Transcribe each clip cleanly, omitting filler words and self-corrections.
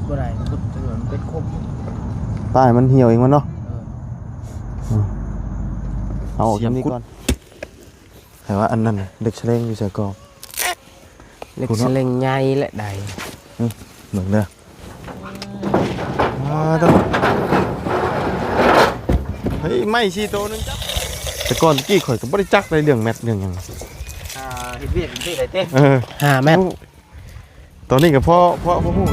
บ่ได้ขุดจนมันเป็นคมป้ายมันเหี่ยวเองมันเนาะเอาออกจากนี้ก่อนแต่ว่าอันนั้นเด็กเชลงอยู่ใส่กองเล็กเสลงใหญ่และใดเหมือนเด้อต้องเฮ้ยไม่ชีโตนึงจ้ะแต่ก่อนกี้ข่อยก็บ่ได้จักในเรื่องแมทเรื่องหยังเฮ็ดเวียกที่ไหนเต้5 แมตรตอนนี้ก็พอฮู้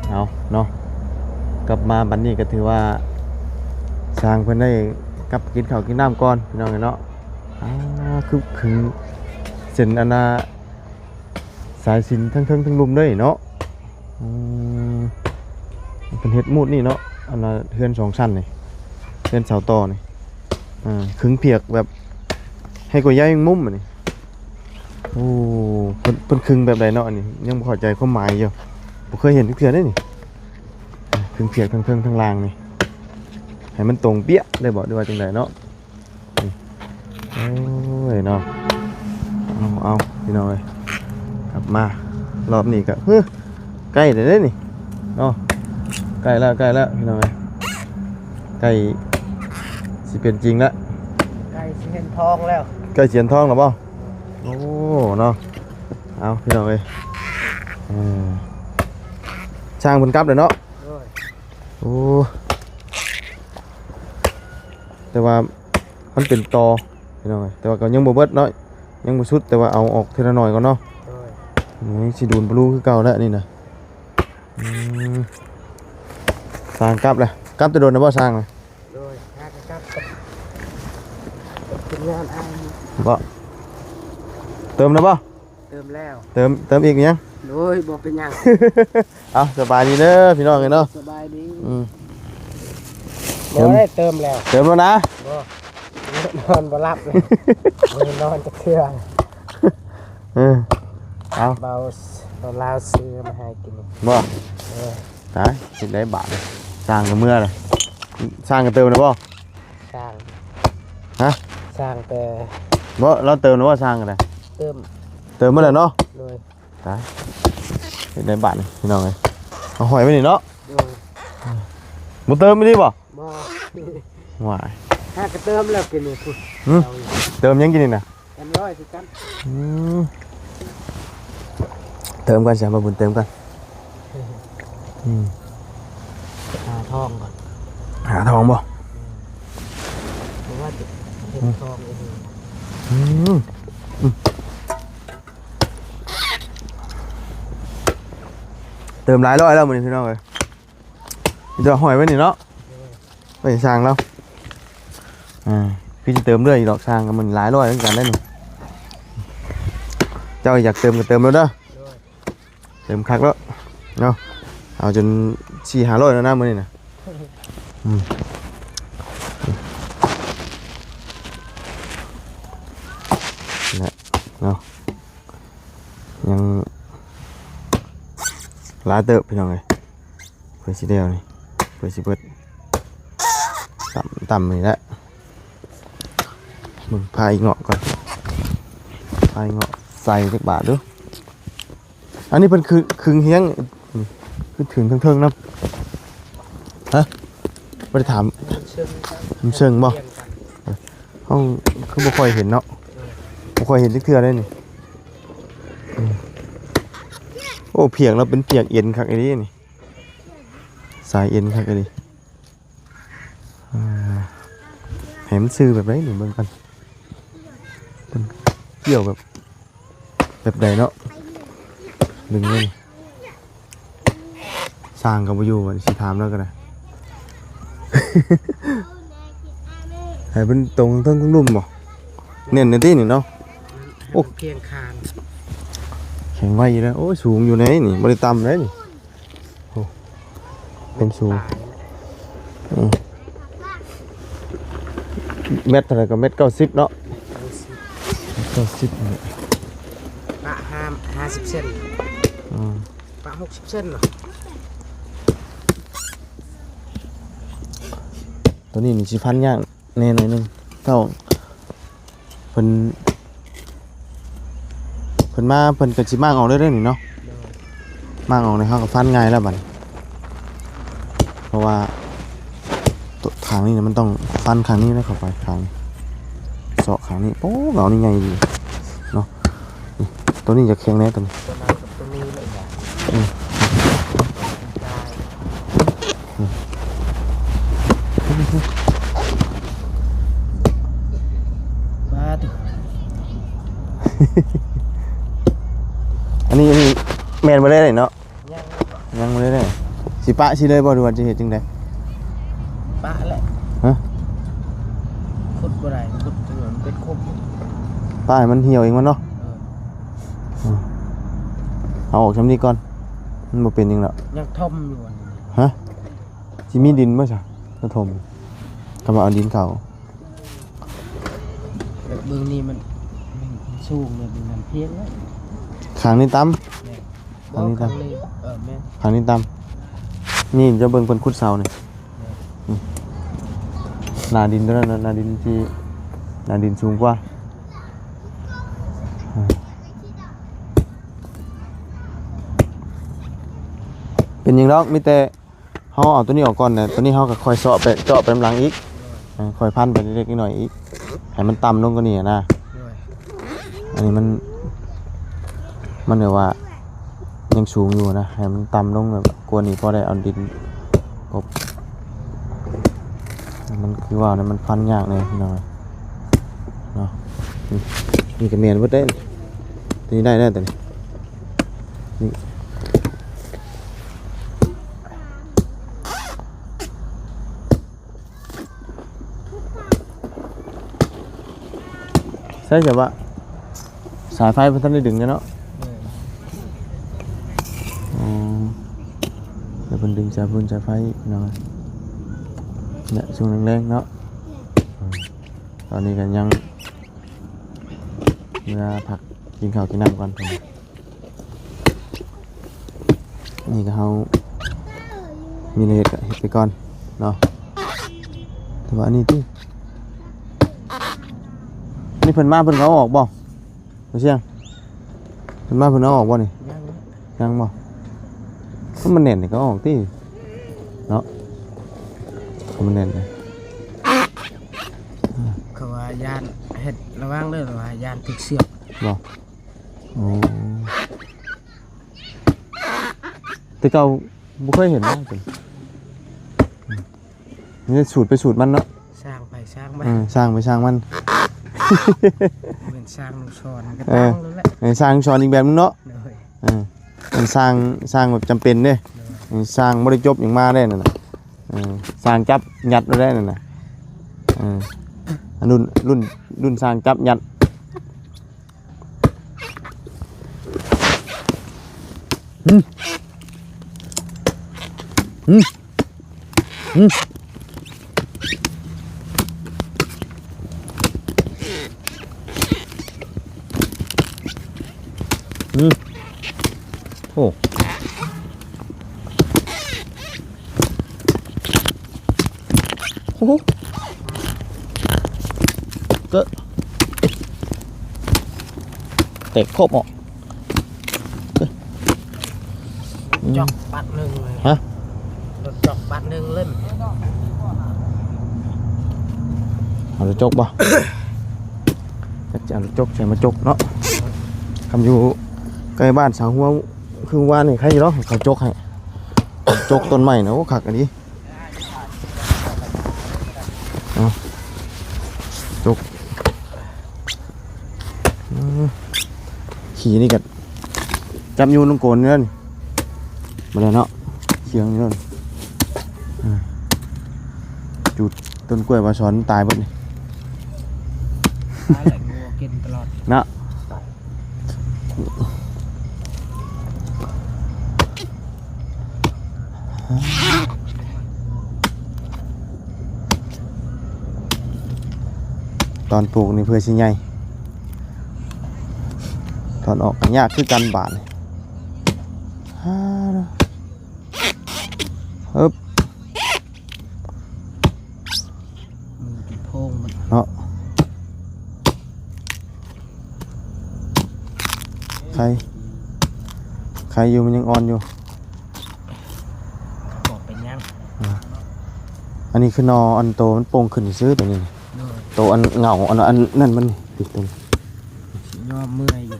แล้วเนาะกลับมาบัดนี้ก็ถือว่าสร้างเพิ่นได้กลับกินข้าวกินน้ำก่อนพี่น้องเนาะคือขึงเส้นอันน่ะสายสิญจน์ทั้งลุมเลยเนาะเป็นเฮ็ดมูดนี่เนาะอันน่ะเฮือน2ชั้นนี่เฮือนเสาต่อนี่ขึงเปียกแบบให้กว่าย้ายมุมอันนี้โอ้เพิ่นขึงแบบใดเนาะอันนี้ยังบ่เข้าใจความหมายอยู่บ่เคยเห็นเทื่อได้นี่ขึงเปียกทั้งล่างนี่ให้มันตรงเปี้ยได้บ่ด้วยว่าจังไดเนาะโอ้ยเนาะเอาพี่น้องเอ้ยกลับมารอบนี้ก็ใกล้แล้วนี่เนาะใกล้แล้วพี่น้องเอ้ยใกล้สิเป็นจริงแล้วใกล้สิเห็นทองแล้วใกล้เสียนทองแล้วบ่โอ้เนาะเอาพี่น้องเอ้ยช่างเพิ่นกลับแล้วเนาะโอ้แต่ว่ามันเป็นตอพี่น้องแต่ว่าก็ยังบ่เบิดเนาะยังบ่สุดแต่ว่าเอาออกทีละหน่อยก่อนเนาะนี่สิดูนบ่รู้คือเก่าแล้วนี่นะสร้างกลับเลยกลับจะโดนนะบ่สร้างเลยโดยกลับเป็นงานอ้ายบ่เติมนะบ่เติมแล้วเติมอีกยังโดยบ่เป็นหยังเอาสบายดีเด้อพี่น้องเนาะสบายดีบ่ได้เติมแล้วเติมแล้วนะบ่นอนบ่หลับเลยนอนจะเทื่อเอาเบาลาวซื้อมาให้กินบ่ตายสิได้บาทเลยสร้างกับเมื่อเลยสร้างกับเติมนะบ่สร้างฮะสร้างแต่บ่เราเติมหรือว่าสร้างกันเลยเติมเมื่อไหร่เนาะเลยตายสิได้บาทเลยพี่น้องเลยเอาหอยไปนี่เนาะบ่เติมไม่ดีบ่ว้ายก็เติมแล้วกินนี่พุ่นเติมยังกินนี่นะกันร้อยคือกันเติมกันใช่มาบุญเติมกันหาทองก่อนหาทองบ่เพราะว่าเห็นทองเติมหลายร้อยแล้วมื้อนี้พี่น้องเอ้ยเดี๋ยวหอยไว้นี่เนาะไปสร้างแล้วพี่จะเติมเรื่อยดอกสร้างกันมันหลายร้อยเหมือนกันได้หนึ่งเจ้าอยากเติมก็เติมแล้วเด้อเติมคักแล้วเนาะเอาจน400-500แล้วนะมื้อนี้นะนี่เนาะยังหลายเติบพี่น้องเอ้ยเพื่อสิเดียวนี่เพื่อสิเบิดต่ำนี่แหละมึงพายเงาะก่อนพายเงาะใส่สักบาทด้วยอันนี้เป็นคึงเฮียงคือถึงเทิงๆนะฮะไปถามเชิงบ่ห้องคือบ่ค่อยเห็นเนาะบ่ค่อยเห็นเทื่อได้นี่โอ้เพียงเราเป็นเพียงเอ็นคักไอ้นี่นี่สายเอ็นคักไอ้นี่เห็นซื้อแบบไหนหนึ่งเบิ่งกันเป็นเกี่ยวแบบใดเนาะดึงเลยสร้างกับวิวสิถามแล้วกันนะให้เป็นตรงทั้งลุ่มบ่เน้นในที่นี่เนาะโอ้เพียงคานแข็งไว้อยู่แล้วโอ้สูงอยู่ไหนนี่บริต่ำเลยนี่โอ้เป็นสูงเม็ดอะไรก็เม็ด90เนาะ90เนี่ยปะ50 เซนปะ60 เซนเหรอ ตัวนี้นี่สิพันยากแน่หน่อยนึงเจ้าเพิ่นมาเพิ่นก็สิมางออกเรื่อยๆนี่เนาะมางออกในเฮาก็ฟันง่ายแล้วบัดนี้เพราะว่าตัวขางนี้เนี่ยมันต้องฟันขางนี้แล้วเข้าไปขางเสาะขางนี้โอ้เงานี่ใหญ่ดีเนาะนี่ตัวนี้จะแข็งแน่ตัวนี้ ตัวนั้นกับตัวนี้เลยนะมาดิ อันนี้แม่นบ่ได้เลยเนาะ ยัง ยังบ่ได้เลยสิปะสิเลยบ่ดูว่าจะเฮ็ดจังได๋ ปะแหละ ฮะ ขุดบ่ได้ขุดจนมันเป็นคม ปะให้มันเหี่ยวเองมันเนาะเอาออกชำนี้ก่อนมันบ่เป็นหยังแล้ว ยังทมอยู่อันนี้ ฮะสิมีดินบ่จ้ะกระทมก็ว่าเอาดินเข้า แบบเบื้องนี้มันสูงเลยมันเพียงแล้ว ขางนี้ต่ำ แม่ อันนี้ ครั้ ตาม งนี้แม่ ขางนี้ต่ำนี่จะเบิ่งเพิ่นขุดเสานี่หน้าดินตัวนั้นน่ะหน้าดินที่หน้าดินสูงกว่าเป็นหยังดอกมีแต่เฮาเอาตัวนี้ออกก่อนน่ะตัวนี้เฮาก็ค่อยเจาะไปน้ำหลังอีกค่อยพันไปเล็กๆน้อยๆอีกให้มันต่ำลงกว่านี้นะ ด้วย อันนี้มันเรียกว่ายังสูงอยู่นะให้มันต่ำลงแบบกลัวนี่พอได้เอาดินกบมันคือว่าเนี่ยมันฟันยากเลยพี่น้องเนาะนี่ก็เมียนบ่ได้ตัวนี้ได้แต่นี่ใช่จะว่าสายไฟเพิ่นทันได้ดึงกันเนาะ ด้วย เดี๋ยวเพิ่นดึงสายพื้นสายไฟพี่น้องเนี่ยช่วงแรงๆเนาะตอนนี้กันยังเวลาพักกินข้าวกินน้ำก่อนผมนี่ก็เฮามีเฮ็ดก็เฮ็ดไปก่อนเนาะแต่ว่าอันนี้ตินี่เพิ่นมาเพิ่นก็เอาออกบ่บ่เชียงเพิ่นมาเพิ่นเอาออกบ่นี่ ยัง ยังบ่ถ้ามันแน่นนี่ก็เอาออกติเนาะถ้ามันแน่นเลย เขาว่ายานเฮ็ดระวังเด้อว่ายานถึกเสียบ บ่โอ้แต่เก่าบ่เคยเห็นนะจังนี่สูตรไปสูตรมันเนาะ สร้างไปสร้างมา สร้างไปสร้างมัน เป็นสร้างลูกศรก็ตั้งแล้วแหละ สร้างช้อนอีกแบบนึงเนาะ ด้วย มันสร้างแบบจำเป็นเด้สร้างบ่ได้จบอย่างมาได้นั่นน่ะสร้างจับยัดได้นั่นน่ะอันรุ่นสร้างจับยัดโอ้โหก็เตะครบออก จอกปัดหนึ่งเลย ฮะ รถจอกปัดหนึ่งเล่ม เอาลูกจกบ่ จะเอาลูกจกใส่มาจกเนาะทำอยู่ใกล้บ้านสาวหัวคือว่านี่ใครเนาะเขาจกให้ จกต้นไม้นะโอ้ขักอันนี้เอาจกขี่นี่กันจับยูน้องโกนเนี่ยมาเลยเนาะเชียงนี่เลยจุดต้นกล้วยปลาช้อนตายหมดนี่ ตายแหละงัวกินตลอด นะตอนปลูกนี่เพื่อชิ้นใหญ่ตอนออกยากคือกันบาดเลยฮึบ เนาะใครอยู่มันยังอ่อนอยู่ บอกเป็นยัง อันนี้คือนออันโตมันโป่งขึ้นซื้อตัวนี้ โดย โตอันเหงาอันนั่นมันติดตรง ยอมเมื่อยอยู่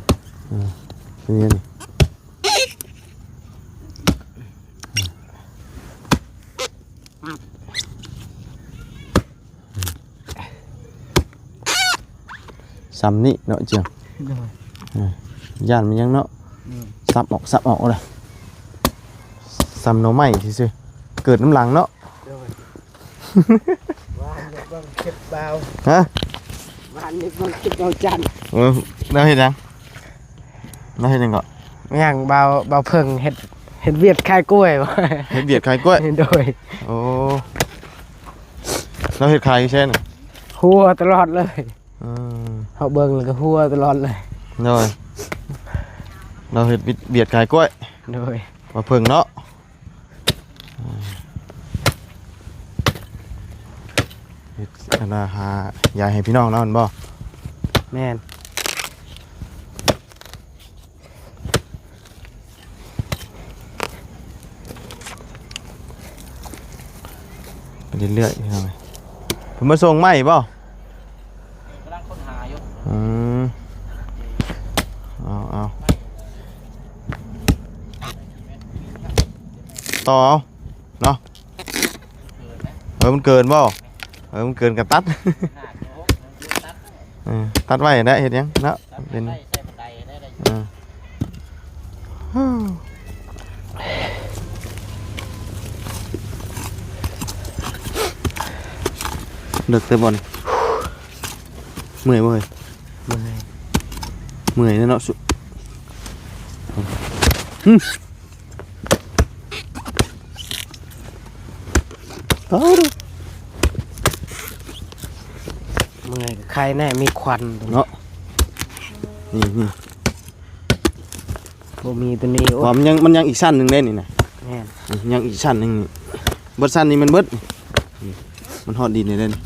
ตัวนี้นี่ซ้ำนี่เนาะเจียง โดย ย่านมันยังเนาะซับออกเลยซ้ำหน่อไม้ที่ซื้อเกิดน้ำหลังเนาะ โดยว่านเด็กบ้างเก็บเบา ฮะ ว่านเด็กบ้างเก็บเอาจัน เราเห็นยังเราเห็นยังก่อน ย่างเบาเพิ่งเห็ดเวียดคายกล้วยวะ เห็ดเบียดขายกล้วย โดย โอ้เราเห็ดขายเช่น หัวตลอดเลย อืม เขาเบิ่งแล้วก็หัวตลอดเลย rồiเราเห็ดเบียดขายกล้วย โดย มาเพิ่งเนาะเฮ็ดอันน่ะหายายให้พี่น้องเนาะเห็นบ่ แม่น ไปเรื่อยๆพี่น้องเพิ่นมาส่งใหม่บ่ กำลังค้นหาอยู่ อืมเอาต่อเอาเนาะมันเกินบ่มันเกินกับตัด ตัดไว้ได้เห็นยังเนาะเป็นเลิกเตะบอลเมื่อย เมื่อย เมื่อยเนาะสุต่อดู เมื่อยกับใครแน่มีควันตัวนี้ เนาะนี่ บ่มีตัวนี้โอ้ ว่ามันยังอีกชั้นหนึ่งได้นี่นะ แม่น ยังอีกชั้นหนึ่งนี่เบิดชั้นนี้มันเบิดนี่มันหอดดินเลยเด้นี่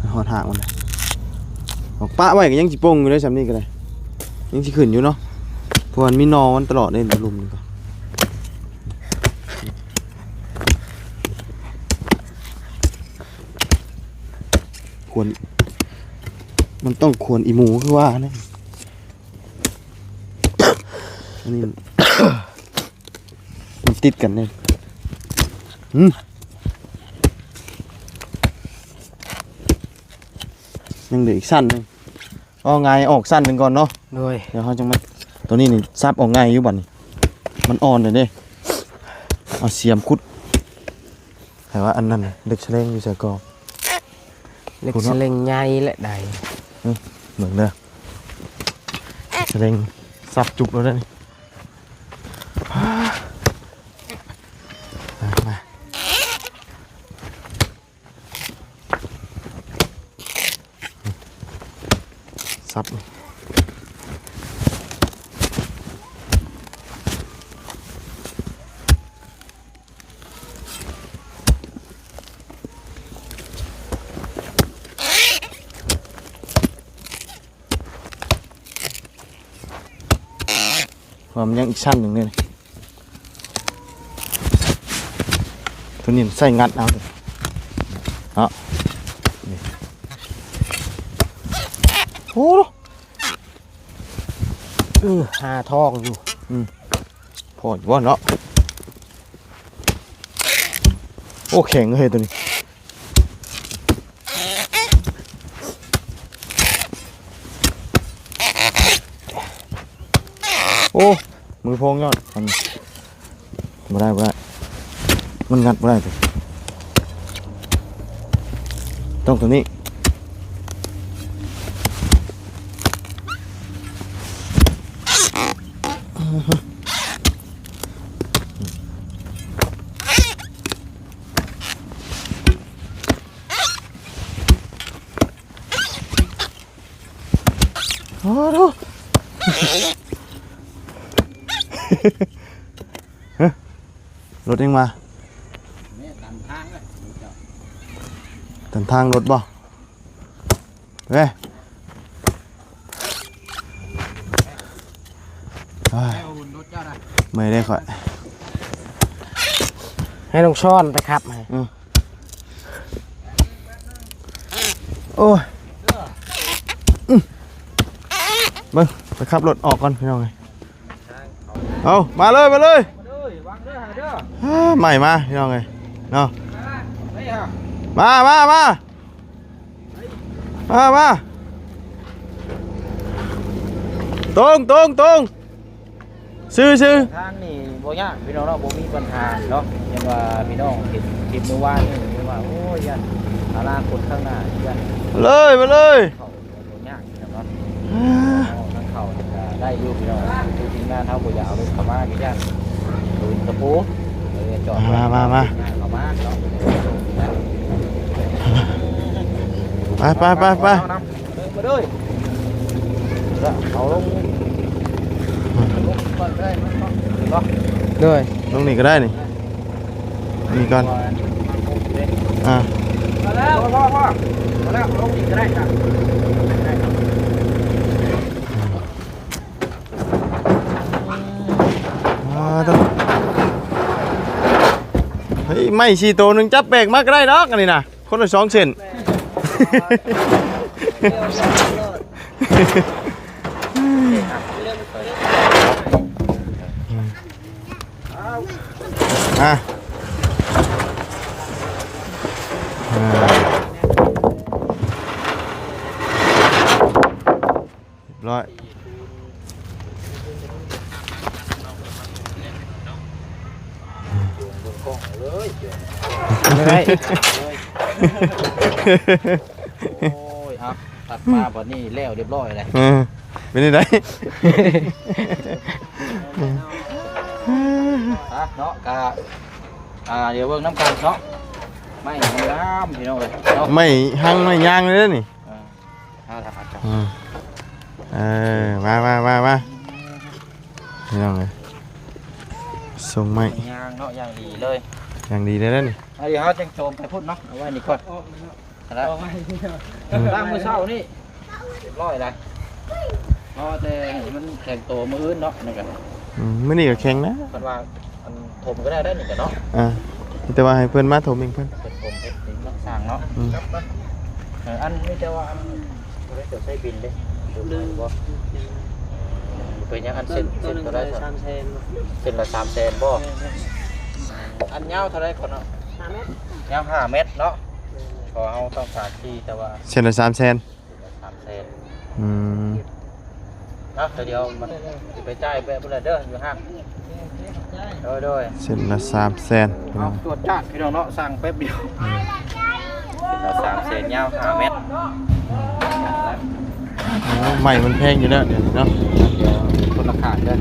มันหอดหางมันเลยบอกปะไว้ก็ยังจิโป่งอยู่ได้สำนี้ก็ได้ยังจิขึ้นอยู่เนาะเพราะมันมีนอมันตลอดเลยลุมนี่ก็ควรมันต้องควรอีหมูคือว่าเนี่ยอันนี้ มันติดกันเนี่ยยังเหลืออีกสั้นหนึงก็ไงออกสั้นหนึ่งก่อนเนาะ โดย เดี๋ยวเขาจะมาตัวนี้นี่ซับออกง่ายอยู่บ่นี่มันอ่อนเลยเด้เอาเสียมคุดแต่ว่าอันนั้นเด็กแฉลงอยู่ใส่กอ เล็กสลิงใหญ่และใด เหมือนเด้อแฉลงซับจุกแล้วได้นี่มาซับมันยังอีกชั้นหนึ่งเลยตัวนี้ใส่งัดเอาเลยนี่โอ้โห หาทองอยู่ พออยู่ว่าเนาะโอ้แข็งเลยตัวนี้โอ้มือพองยอดมันบ่ได้มันงัดบ่ได้เลยต้องตัวนี้โอ้โหรถเองมาตันทางรถบ่ เว้ยไม่ได้ข่อย ให้น้องช้อนไปครับให้ โอ้ยเบิ่งไปขับรถออกก่อนพี่น้องไงเอามาเลยมาเลยใหม่มาพี่น้องไงเนาะมาตรงซื้อ ทางนี่บ่ยากพี่น้องเนาะบ่มีปัญหาเนาะยังว่าพี่น้องเห็นคลิปเมื่อวานนี่ยังว่าโอ้ยยันอนาคตข้างหน้ายัน มาเลย เขาบ่ยากเนาะทางเขาจะได้อยู่พี่น้องคือทีมงานเฮาบ่อยากเอารถเข้ามาพี่ยันดูตะปูจอดมาเข้ามาเนาะไปมาด้วยเอาลงก่อนได้มั้ยเนาะ ด้วย ตรงนี้ก็ได้นี่นี่ก่อนมาแล้วพ่อมาแล้วลงอีกก็ได้จ้ะเฮ้ยไม่ชีโตนึงจับแบกมากก็ได้ดอกอันนี้นะคนละ2 เซนร้อยไม่ได้ โอ้ยครับตัดมาบัดนี้แล้วเรียบร้อยเลย เป็นยังไง เนาะกะเดี๋ยวเบิ่งน้ำกันเนาะไม่น้ำพี่น้องเลยเนาะ ไม่หังไม่ยางเลยนี่ถ้าจับมาพี่น้องเลยส่งไม่ ยางเนาะยางดีเลย อย่างดีเลยนี่ เดี๋ยวเขาจังโจมไปพูดเนาะเอาไว้นี่ก่อนแล้วตั้งมือเช้านี่เรียบร้อยเลยเพราะแต่มันแข่งตัวมืออื่นเนาะนี่กัน ไม่นี่ก็แข็งนะ มันว่ามันถมก็ได้นี่กันเนาะแต่ว่าให้เพื่อนมาถมเองเพื่อน เป็นถมเป็นสิ่งต่างเนาะอันไม่แต่ว่าอันเราจะใช้บินเลยดูบ่เป็นยังอันเส้นตัวได้เส้นละ3 แสนบ่อันยาวเท่าไรก่อนเนาะ5 เมตรยาว5 เมตรเนาะพอเอาต้องการที่แต่ว่าเส้นละ3 แสน3 แสนเนาะเดี๋ยวมันไปจ่ายไปเพื่อเด้ออยู่ห้างโดยเส้นละ3 แสนเอาตรวจจัดพี่น้องเนาะสั่งแป๊บเดียว3 แสนยาว5 เมตรใหม่มันแพงอยู่แล้วเดี๋ยวเนาะคนราคาเด้อ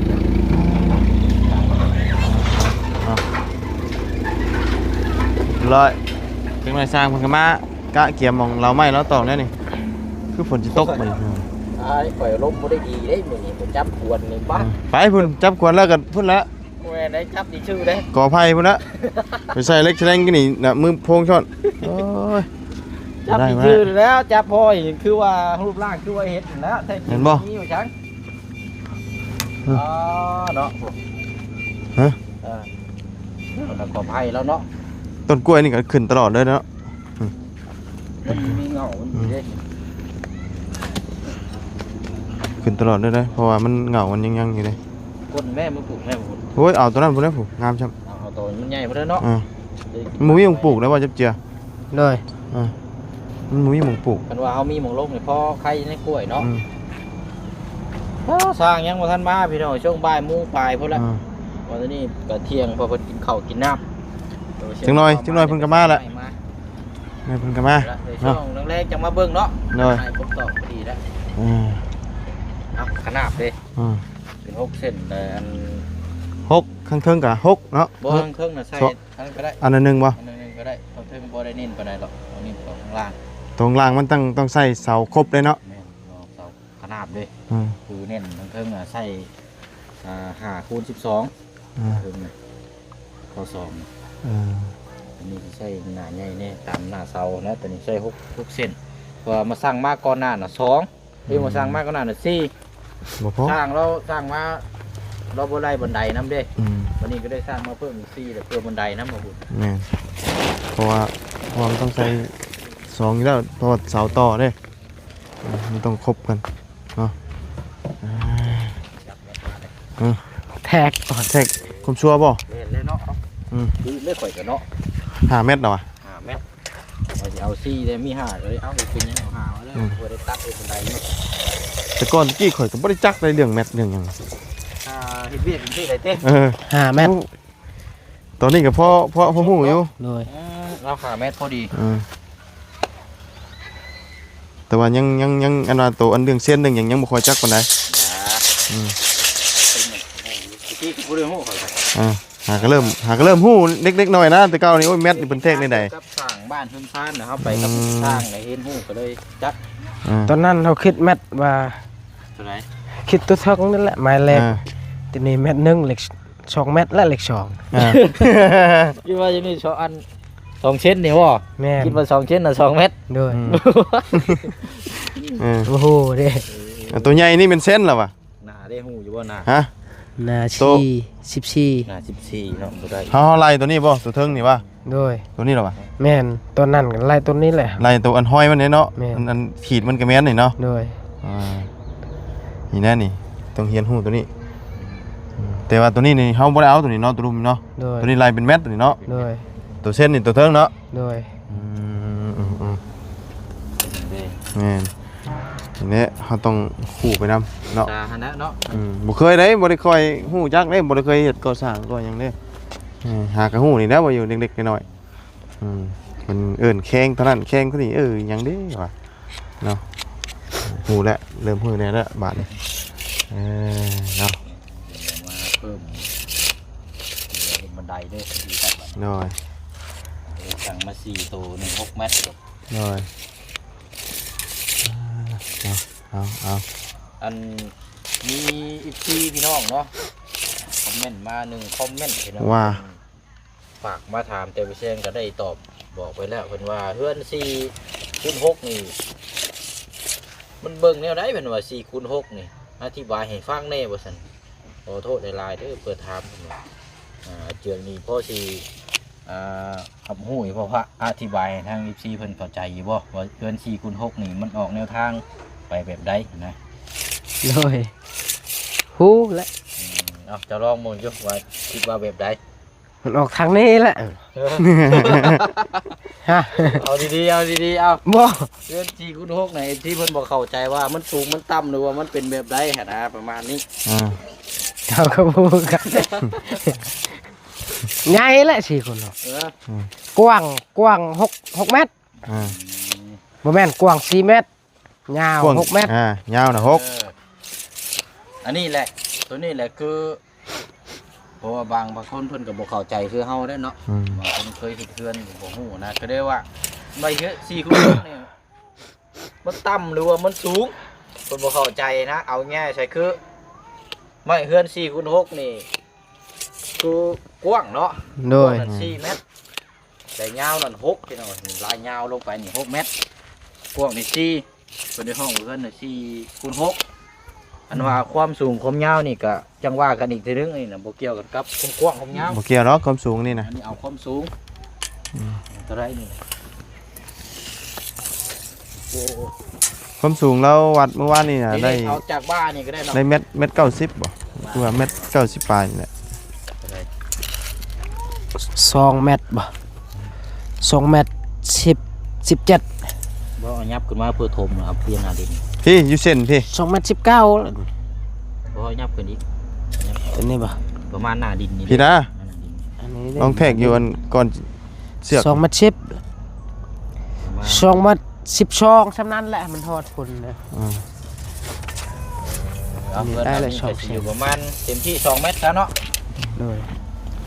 ร้อยถึงหน่อยสร้างพันกมากะเกี่ยมมองเราไม่แล้วตอกแน่นี่คือฝนจะตกไปปล่อยลมบ่ได้ดีเด้มื้อนี้ผมจับขวดนี่บ้าไปพุ่นจับขวดแล้วกันพุ่นละแม่ได้จับดีชื่อเด้ก่อไผ่พุ่นละไปใส่เล็กแสดงกันนี่น่ะมือโพงช้อนโอ้ยจับดีชื่อแล้วจับพอยคือว่ารูปร่างคือว่าเฮ็ดแล้วเห็นบ่มีอยู่จังเนาะฮะแล้วก็ไผ่แล้วเนาะต้นกล้วยนี่ก็ขึ้นตลอดเลยเนาะมีเงาเด้ขึ้นตลอดเลยนะเพราะว่ามันเหงามันยังอยู่เลยก้นแม่มึงปลูกแม่มึงโอ้ยเอาตัวนั้นพุ่นแล้วผู้งามจังเอาตัวมันใหญ่พุ่นเนาะมันมีหม่องปลูกแล้วว่าจับเจือเลยมันมีหม่องปลูกกันว่าเฮามีหม่องลงนี่พอไข่ในกล้วยเนาะสร้างยังบ่ทันมาพี่น้องช่วงบ่ายโมงปลายพุ่นละวันนี้ก็เที่ยงพอเพิ่นกินข้าวกินน้ำจังหน่อยเพิ่นก็มาแล้วเพิ่นก็มาช่วงแรกๆจังมาเบิ่งเนาะให้ผมตอบดีแล้วขนาดเลยเป็น6 เซนแต่อัน6ข้างเทิงกับ6เนาะบ่ข้างเทิงน่ะใส่อันก็ได้อันนึงบ่อันนึงก็ได้ข้างเทิงบ่ได้นิ่นปานใดหรอกเอานิ่นข้างล่างตรงล่างมันต้องใส่เสาครบเลยเนาะแม่นเสาขนาดเด้คือเน้นข้างเทิงน่ะใส่5x12ถึงข้อ2อันนี้ใส่หน้าใหญ่แน่ตามหน้าเสานะตัวนี้ใส่6 เซน ว่ามาสร้างมาก่อนหน้าน่ะ2ที่มาสร้างมาก่อนหน้าน่ะ4 บ่พอ สร้างมาเราบ่ได้บันไดนำเด้วันนี้ก็ได้สร้างมาเพิ่มอีก4แล้วเพิ่มบันไดนำมาพุ่น แม่นเพราะว่ามันต้องใช้2อยู่แล้วเพราะว่าเสาต่อเด้มันต้องครบกันเนาะแทกก่อน แทกคุมชัวร์บ่ เล่นเลยเนาะคือไม่ข่อยกันเนาะ 5 เมตรแล้วอ่ะ 5 เมตรเราจะเอา4ได้มี5เลยเอาเป็นยังเอา5มาเลยบ่ได้ตัดเป็นบันไดนี่ แต่ก่อนตะกี้ข่อยก็บ่ได้จักได้เรื่องเมตรเรื่องหยัง เฮ็ดเวียกเป็นที่ได้เต้ 5 เมตร ตอนนี้ก็พอฮู้อยู่ โดย เรา5 เมตรพอดี แต่ว่ายังอันว่าตัวอันเรื่องเส้นเรื่องหยังบ่ค่อยจักปานใด ที่ผู้เรื่องฮู้ข่อย หาก็เริ่มฮู้เล็กๆน้อยๆนะแต่เก่านี่โอ้ยเม็ดนี่เพิ่นแทกได้ใด กับสร้างบ้านเพิ่นซ่านนะครับไปกับสร้างในเฮ็ดฮู้ก็เลยจัด ตอนนั้นเราคิดเม็ดว่า เท่าไหร่ คิดตัวเท่านั่นแหละหมายเลขทีนี้เม็ด1เลข2เม็ดและเลข2 คิดว่าจะมี2อัน2เส้นนี่บ่ แม่น คิดว่า2เส้นน่ะ2 เมตร โดย เออ โอ้โหเด้ ตัวใหญ่นี่เป็นเส้นแล้วว่ะ หน้าได้ฮู้อยู่บ่หน้า ฮะ นา โต ชี14 หน้า14เนาะบ่ได้ เฮาไล่ตัวนี้บ่ตัวเทิงนี่ว่ะ โดย ตัวนี้เหรอวะ แม่นตัวนั้นก็ไล่ตัวนี้แหละ ไล่ตัวอันห้อยมันเนี่ยเนาะ แม่น อันขีดมันก็แม่นนี่เนาะ โดย นี่แน่นี่ต้องเฮียนฮู้ตัวนี้แต่ว่าตัวนี้นี่เฮาบ่ได้เอาตัวนี้เนาะตัวรุมเนาะ โดย ตัวนี้ไล่เป็นเม็ดตัวนี้เนาะ โดย ตัวเส้นนี่ตัวเทิงเนาะ โดย แม่นทีนี้เฮาต้องคู่ไปนำเนาะ สาธารณะเนาะ บ่เคยได้บ่ได้ค่อยฮู้จักเด้บ่ได้เคยเฮ็ดก่อสร้างก่อหยังเด้หากะฮู้นี่แหล้วว่าอยู่เด็กๆน้อยๆมันเอิ้นแข้งเท่านั้นแข้งเท่านี้หยังเด้ว่ะเนาะฮู้แล้วเริ่มฮู้แล้วบาดนี้เนาะ มาเพิ่มบันไดเด้อดีครับ น้อย สั่งมา4ตัว1 6 เมตร น้อยเอา อันมีอีกพี่น้องเนาะคอมเมนต์มา1คอมเมนต์พี่น้อง ว่า ฝากมาถามแต่วิเชียนก็ได้ตอบบอกไปแล้วเพิ่นว่าเฮือน4 คูณ 6นี่มันเบิ่งแนวใดเพิ่นว่า4 คูณ 6นี่อธิบายให้ฟังแน่ว่าซั่นขอโทษหลายๆเด้อเปิดถามเพิ่นว่าเจืองนี้พ่อสิขับหู้เพราะว่าอธิบายให้ทาง FC เพิ่นเข้าใจอยู่บ่ว่าเฮือน4 คูณ 6นี่มันออกแนวทางไปแบบใดนะ โดยฮู้และ เอาจะลองมองอยู่ว่าคิดว่าแบบใด มันออกทางนี้แหละฮะ เอาดีๆเอาดีๆเอา บ่ เรื่อง4 คูณ 6นี่ที่เพิ่นบ่เข้าใจว่ามันสูงมันต่ำหรือว่ามันเป็นแบบใดหั่นนะประมาณนี้ เขาก็พูดกันใหญ่แหละ4คนเนาะกว้าง6 เมตรบ่แม่นกว้าง4 เมตรยาว6 เมตรยาวน่ะอันนี้แหละตัวนี้แหละคือเพราะว่าบางคนเพิ่นก็บ่เข้าใจคือเฮาได้เนาะบางคนเคยเฮ็ดเฮือนบ่ฮู้นะก็ได้ว่าไม่เฮ็ด4 คูณ 6นี่มันต่ำหรือว่ามันสูงเพิ่นบ่เข้าใจนะเอาง่ายใช่คือไม่เฮือน4 คูณ 6นี่คือกว้างเนาะ โดย นั่น4 เมตรแต่ยาวนั่น6พี่น้องลายยาวลงไปนี่6 เมตรกว้างนี่4เป็นในห้องเฮือนน่ะ4 คูณ 6อันว่าความสูงความยาวนี่ก็จังว่ากันอีกทีนึงนี่น่ะบ่เกี่ยวกันกับความกว้างความยาว บ่เกี่ยวเนาะความสูงนี่นะ อันนี้เอาความสูงเท่าไรนี่โอ้ ความสูงเราวัดเมื่อวานนี่น่ะได้ เอาจากบ้านนี่ก็ได้เนาะ ได้เม็ด90บ่คือว่าเม็ด90ปลายนี่แหละ 2 เมตรบ่2 เมตร17 บ่เอายับขึ้นมาเพื่อถมนะครับเปลี่ยนหน้าดิน พี่อยู่เส้นพี่ 2 เมตร19 บ่เอายับขึ้นอีก ตัวนี้บ่ ประมาณหน้าดินนี่ พี่นะ อันนี้ ลองแทกอยู่อันก่อนเสือก 2 เมตร10 2 เมตร12สำนั้นแหละมันทอดพุ่นนะ เอาเงินอันนี้ก็สิอยู่ประมาณเต็มที่2 เมตรแล้วเนาะ โดย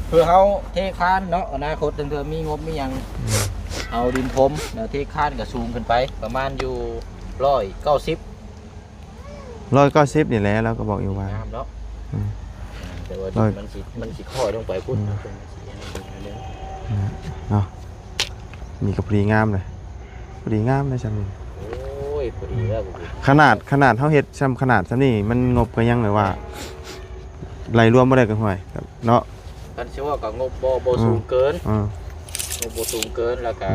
เพื่อเขาเทคานเนาะอนาคตเธอมีงบมีหยังเอาดินพรมแล้วเทคานก็สูงขึ้นไปประมาณอยู่190 190นี่แหละแล้วก็บอกอยู่ว่า งามเนาะแต่ว่าดินมันสิค่อยลงไปพุ่น เนาะนี่ก็พอดีงามเลยพอดีงามเลยจังนี่ โอ้ ขนาดเฮาเฮ็ดซ้ำขนาดซ้ำนี่มันงบก็ยังแบบว่าไหลรวมบ่ได้ก็ห่วยครับเนาะ กันสิว่าก็งบบ่สูงเกิน อ่าง บบ่สูงเกินแล้วก็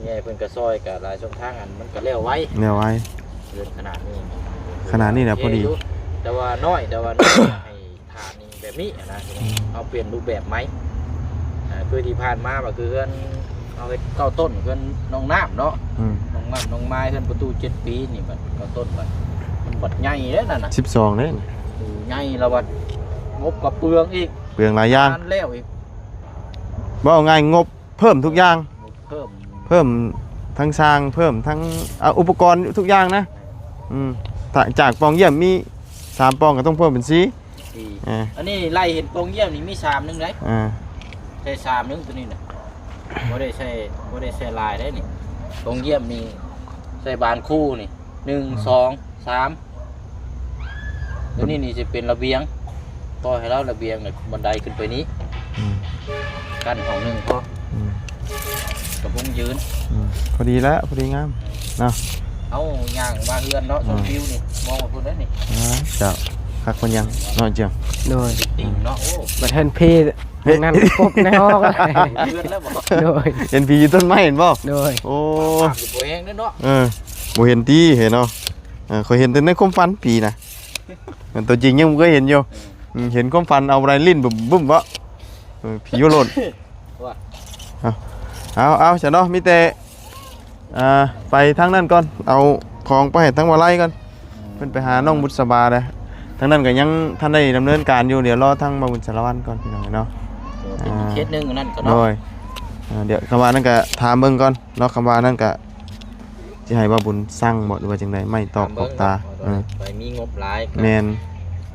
ใหญ่เพิ่นก็ซอยก็หลายช่องทางอันมันก็แล้วไว้ แนวไว้ เกินขนาดนี้ ขนาดนี้แหละพอดี แต่ว่าน้อยให้ฐานนี่แบบนี้นะเอาเปลี่ยนรูปแบบไหมคือที่ผ่านมาก็คือเพิ่นเอาเฮ็ดเก้าต้นเพิ่นน้องน้ำเนาะ อืม น้องน้ำน้องไม้เพิ่นประตู7ปีนี่บัดเก้าต้นบัดมันบัดใหญ่เด้อนั่นน่ะ 12เด้ ใหญ่แล้วบัดงบกับเปลืองอีก เปลืองหลายอย่าง งานแล้วอีก บ่เอาง่ายงบเพิ่มทุกอย่าง เพิ่ม เพิ่มทั้งสร้างเพิ่มทั้งอุปกรณ์ทุกอย่างนะถ้าจากปองเยี่ยมมี3ปองก็ต้องเพิ่มเป็น4 ดี อ่า อันนี้ไล่เห็นโปงเยี่ยมนี่มี3นึงเลย อ่า ใช้3นึงตัวนี้น่ะบ่ได้ใช้ลายได้นี่โปงเยี่ยมมีใช้บานคู่นี่1 2 3ตัวนี้นี่จะเป็นระเบียงต่อให้เราระเบียงเนี่ยบันไดขึ้นไปนี้ อืม กั้นห้องหนึงพอ อืม กับผมยืน พอดีแล้วพอดีงามเนาะ เอาย่างมาเฮือนเนาะชมวิวนี่มองมาพุ่นได้นี่ เจ้าคักมันยังนอนเจียง โดย ติ่งเนาะโอ้ บัดเห็นพี่นั่นกบในห้อง เฮือนแล้วบ่ โดย เห็นผีอยู่ต้นไม้เห็นบ่ โดย โอ้ ภาพอยู่บ่แห้งเด้อเนาะ บ่เห็นตีเห็นเนาะเคยเห็นแต่ในความฝันผีนะตัวจริงยังบ่เคยเห็นอยู่เห็นความฝันเอาอะไรลิ้นบึ้มวะผีโยโลด ว่า เอาฉันเนาะมีแต่ไปทางนั้นก่อนเอาของไปให้ทั้งวาไลก่อนเพิ่นไปหาน้องบุษบาเลยทางนั้นก็ยังท่านได้ดำเนินการอยู่เดี๋ยวรอทางบางบุญสารวัตรก่อนพี่น้องเนาะ เป็นอีกเคสหนึงอันนั่นก็ โด เนาะ ยเดี๋ยวคำว่านั้นก็ถามเบิ่งก่อนเนาะคำว่านั้นก็สิให้ว่าบุญสร้างบ่หรือว่าจังไดไม่ตอบขอบตา ไปมีงบหลาย แม่น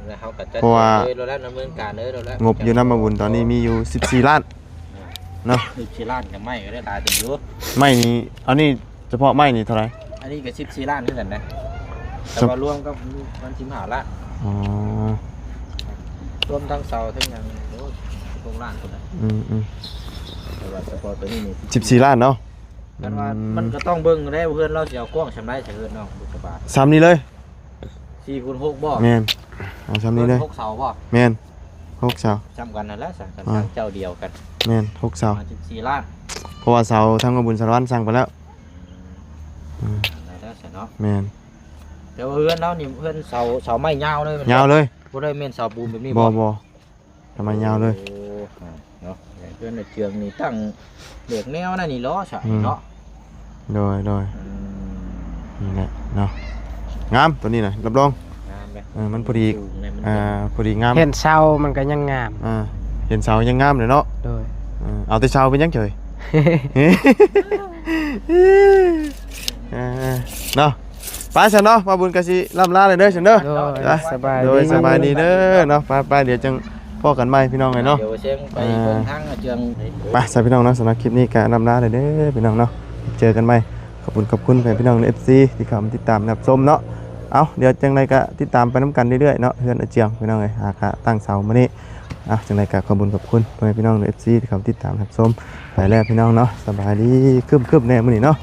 แล้วเขาก็จะ เพราะว่า เราแล้วดำเนินการเราแล้ว งบอยู่นำบางบุญตอนนี้มีอยู่14ล้านเนาะ 14ล้านก็ไม่ก็ได้หลายถึงอยู่ ไม่นี่อันนี้เฉพาะไม้นี่เท่าไหร่ อันนี้ก็14ล้านคือกันนะแต่ว่ารวมก็มัน15ล้าน อ๋อ รวมทั้งเสาทั้งหยังโอ้ย16ล้านคนน่ะ อืม แต่ว่าเฉพาะตัวนี้นี่ 14ล้านเนาะ กันว่ามันก็ต้องเบิ่งได้ว่าเพื่อนเราสิเอากว้างชำไรใส่เพื่อนเนาะบุษบา ซ้ำนี้เลย 4x6บ่ แม่นเอาซ้ำนี้เลย 6เสาบ่ แม่น6เสา จำกันนั่นแหละสั่งกันทางเจ้าเดียวกัน แม่น6เสา มา14ล้าน เพราะว่าเสาทางบางบุญสารวัตรสั่งไปแล้ว แล้วแต่เนาะ แม่น แต่ว่าเพื่อนเรานี่เพื่อนเสาไม้ยาวเลย ยาวเลย บ่ได้แม่นเสาปูนแบบนี้ บ่ทำไมยาวเลย โอ้เนาะเพื่อนในเจืองนี่ตั้งเด็กแนวนั่นนี่ล้อใช่เนาะ โดย อืม นี่แหละเนาะงามตัวนี้นะรับรอง งามไหม มันพอดี สูงเลยมัน พอดีงาม เห็นเสามันก็ยังงาม เห็นเสายังงามเลยเนาะ โดย เอาแต่เสาเป็นยังเฉย เนาะไปฉันเนาะมาบุญกะสิล่ำลาเลยเด้อฉันเด้อ โดยสบาย โดยสบายดีเด้อเนาะไปเดี๋ยวจังพ่อกันใหม่พี่น้องเลยเนาะ เดี๋ยวเชียงไปเบิ่งทางเจือง ไปสายพี่น้องเนาะสำหรับคลิปนี้ก็ล่ำลาเลยเด้อพี่น้องเนาะเจอกันใหม่ขอบคุณแฟนพี่น้องใน FC ที่เข้ามาติดตามรับชมเนาะเอาเดี๋ยวจังไรก็ติดตามไปน้ำกันเรื่อยๆเนาะเพื่อนเจียงพี่น้องเลยหากะตั้งเสามานี่จังไรก็ขอบคุณพี่น้องใน FC ที่เข้ามาติดตามรับชมไปแล้วพี่น้องเนาะสบายดีคึมๆแน่มื้อนี้เนาะ